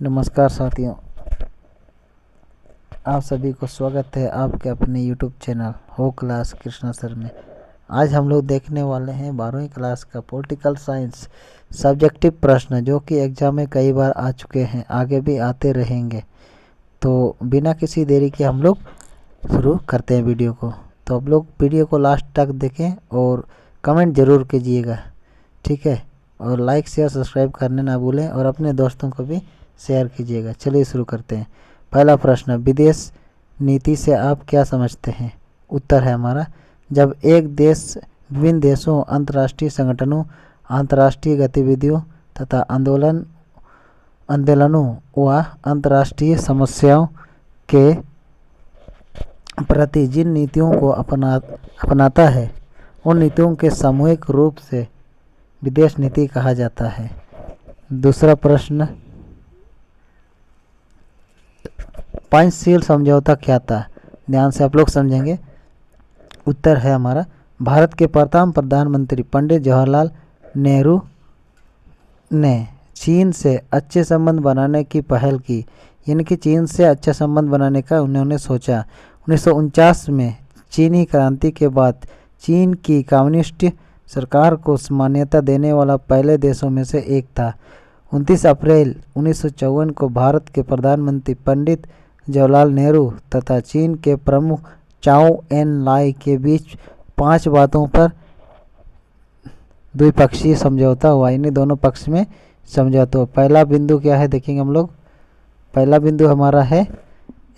नमस्कार साथियों, आप सभी को स्वागत है आपके अपने YouTube चैनल हो क्लास कृष्णा सर में। आज हम लोग देखने वाले हैं 12वीं क्लास का पॉलिटिकल साइंस सब्जेक्टिव प्रश्न, जो कि एग्जाम में कई बार आ चुके हैं, आगे भी आते रहेंगे। तो बिना किसी देरी के हम लोग शुरू करते हैं वीडियो को। तो आप लोग वीडियो को लास्ट तक देखें और कमेंट ज़रूर कीजिएगा, ठीक है। और लाइक शेयर सब्सक्राइब करने ना भूलें और अपने दोस्तों को भी शेयर कीजिएगा। चलिए शुरू करते हैं। पहला प्रश्न, विदेश नीति से आप क्या समझते हैं? उत्तर है हमारा, जब एक देश विभिन्न देशों, अंतर्राष्ट्रीय संगठनों, अंतर्राष्ट्रीय गतिविधियों तथा आंदोलनों व अंतर्राष्ट्रीय समस्याओं के प्रति जिन नीतियों को अपनाता है, उन नीतियों के सामूहिक रूप से विदेश नीति कहा जाता है। दूसरा प्रश्न, पंचशील समझौता क्या था? ध्यान से आप लोग समझेंगे। उत्तर है हमारा, भारत के प्रथम प्रधानमंत्री पंडित जवाहरलाल नेहरू ने चीन से अच्छे संबंध बनाने की पहल की, यानी कि चीन से अच्छे संबंध बनाने का उन्होंने सोचा। 1949 में चीनी क्रांति के बाद चीन की कम्युनिस्ट सरकार को मान्यता देने वाला पहले देशों में से एक था। 29 अप्रैल 1954 को भारत के प्रधानमंत्री पंडित जवाहरलाल नेहरू तथा चीन के प्रमुख चाओ एन लाई के बीच 5 बातों पर द्विपक्षीय समझौता हुआ, यानी दोनों पक्ष में समझौता। पहला बिंदु क्या है देखेंगे हम लोग। पहला बिंदु हमारा है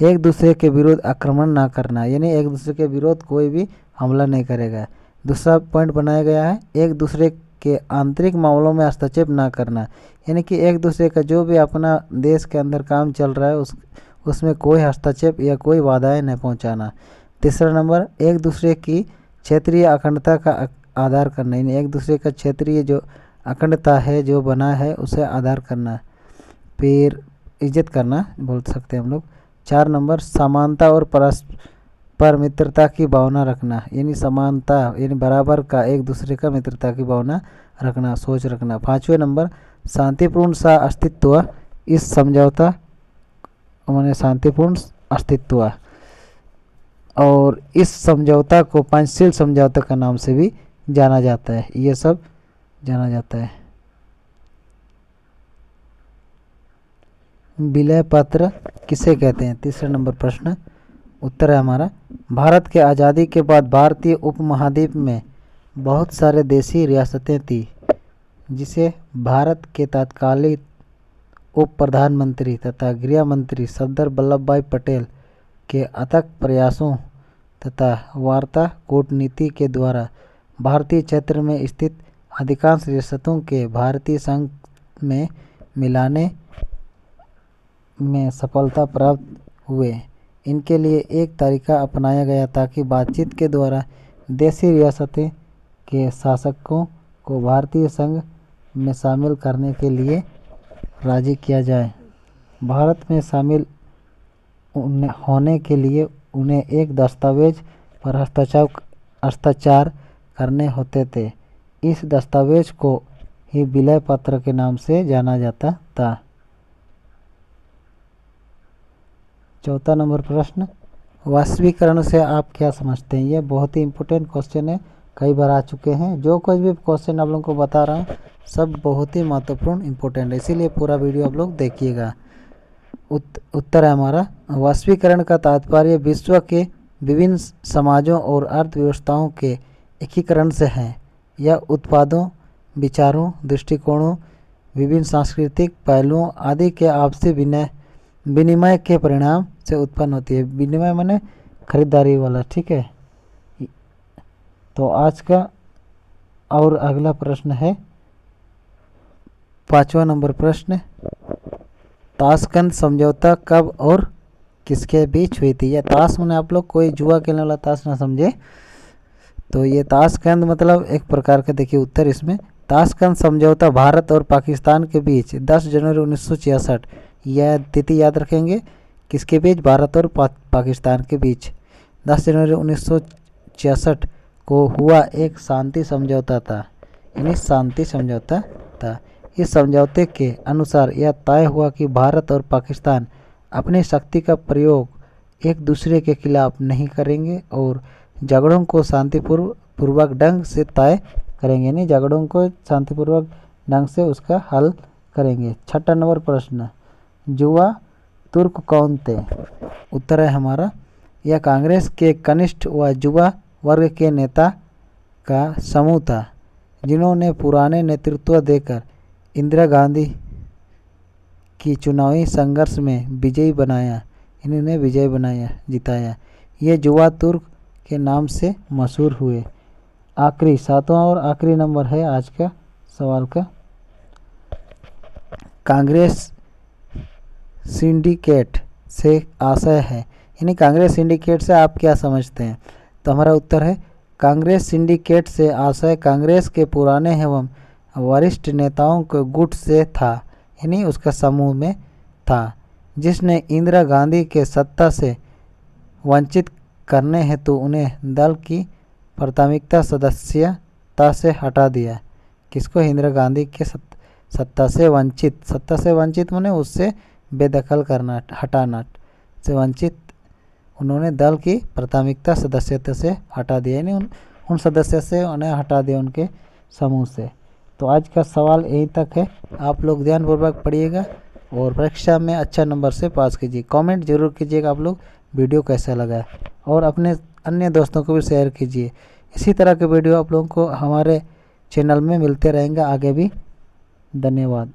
एक दूसरे के विरुद्ध आक्रमण ना करना, यानी एक दूसरे के विरुद्ध कोई भी हमला नहीं करेगा। दूसरा पॉइंट बनाया गया है एक दूसरे के आंतरिक मामलों में हस्तक्षेप ना करना, यानी कि एक दूसरे का जो भी अपना देश के अंदर काम चल रहा है उसमें कोई हस्तक्षेप या कोई बाधाएं न पहुंचाना। तीसरा नंबर, एक दूसरे की क्षेत्रीय अखंडता का आधार करना, यानी एक दूसरे का क्षेत्रीय जो अखंडता है जो बना है उसे आधार करना, फिर इज्जत करना बोल सकते हैं हम लोग। 4 नंबर, समानता और परस्पर मित्रता की भावना रखना, यानी समानता यानी बराबर का एक दूसरे का मित्रता की भावना रखना, सोच रखना। 5वें नंबर, शांतिपूर्ण सा अस्तित्व। इस समझौता मैंने शांतिपूर्ण अस्तित्व, और इस समझौता को पंचशील समझौता का नाम से भी जाना जाता है। ये सब जाना जाता है। विलय पत्र किसे कहते हैं? तीसरा नंबर प्रश्न। उत्तर है हमारा, भारत के आज़ादी के बाद भारतीय उपमहाद्वीप में बहुत सारे देशी रियासतें थी, जिसे भारत के तत्कालीन उप प्रधानमंत्री तथा गृह मंत्री सरदार वल्लभ भाई पटेल के अथक प्रयासों तथा वार्ता कूटनीति के द्वारा भारतीय क्षेत्र में स्थित अधिकांश रियासतों के भारतीय संघ में मिलाने में सफलता प्राप्त हुए। इनके लिए एक तरीका अपनाया गया ताकि बातचीत के द्वारा देशी रियासतें के शासकों को भारतीय संघ में शामिल करने के लिए राजी किया जाए। भारत में शामिल होने के लिए उन्हें एक दस्तावेज पर हस्ताक्षर करने होते थे। इस दस्तावेज को ही विलय पत्र के नाम से जाना जाता था। 4था नंबर प्रश्न, वैश्वीकरण से आप क्या समझते हैं? ये बहुत ही इंपॉर्टेंट क्वेश्चन है, कई बार आ चुके हैं। जो कुछ भी क्वेश्चन आप लोगों को बता रहा हूँ सब बहुत ही महत्वपूर्ण इंपॉर्टेंट है, इसीलिए पूरा वीडियो आप लोग देखिएगा। उत्तर है हमारा, वैश्वीकरण का तात्पर्य विश्व के विभिन्न समाजों और अर्थव्यवस्थाओं के एकीकरण से है। यह उत्पादों, विचारों, दृष्टिकोणों, विभिन्न सांस्कृतिक पहलुओं आदि के आपसी विनिमय के परिणाम से उत्पन्न होती है। विनिमय माने खरीदारी वाला, ठीक है। तो आज का और अगला प्रश्न है 5वां नंबर प्रश्न, ताशकंद समझौता कब और किसके बीच हुई थी? यह ताश माने आप लोग कोई जुआ खेलने वाला ताश ना समझे। तो ये ताशकंद मतलब एक प्रकार का, देखिए उत्तर इसमें, ताशकंद समझौता भारत और पाकिस्तान के बीच 10 जनवरी 1966, यह तिथि याद रखेंगे, किसके बीच? भारत और पाकिस्तान के बीच 10 जनवरी 1966 को हुआ एक शांति समझौता था, यानी शांति समझौता था। इस समझौते के अनुसार यह तय हुआ कि भारत और पाकिस्तान अपनी शक्ति का प्रयोग एक दूसरे के खिलाफ नहीं करेंगे और झगड़ों को शांतिपूर्वक ढंग से तय करेंगे, यानी झगड़ों को शांतिपूर्वक ढंग से उसका हल करेंगे। 6 नंबर प्रश्न, युवा तुर्क कौन थे? उत्तर है हमारा, यह कांग्रेस के कनिष्ठ व युवा वर्ग के नेता का समूह था जिन्होंने पुराने नेतृत्व देकर इंदिरा गांधी की चुनावी संघर्ष में विजयी बनाया, इन्होंने विजय बनाया, जिताया। ये युवा तुर्क के नाम से मशहूर हुए। आखिरी 7वां और आखिरी नंबर है आज का सवाल का, कांग्रेस सिंडिकेट से आशय है, यानी कांग्रेस सिंडिकेट से आप क्या समझते हैं? तो हमारा उत्तर है, कांग्रेस सिंडिकेट से आशय कांग्रेस के पुराने एवं वरिष्ठ नेताओं के गुट से था, यानी उसका समूह में था, जिसने इंदिरा गांधी के सत्ता से वंचित करने हेतु उन्हें दल की प्राथमिकता सदस्यता से हटा दिया। किसको? इंदिरा गांधी के सत्ता से वंचित माने उससे बेदखल करना, हटाना से वंचित, उन्होंने दल की प्राथमिकता सदस्यता से हटा दिया, यानी उन सदस्य से उन्हें हटा दिया, उनके समूह से। तो आज का सवाल यहीं तक है, आप लोग ध्यानपूर्वक पढ़िएगा और परीक्षा में अच्छा नंबर से पास कीजिए। कमेंट जरूर कीजिएगा आप लोग वीडियो कैसा लगा है, और अपने अन्य दोस्तों को भी शेयर कीजिए। इसी तरह के वीडियो आप लोगों को हमारे चैनल में मिलते रहेंगे आगे भी। धन्यवाद।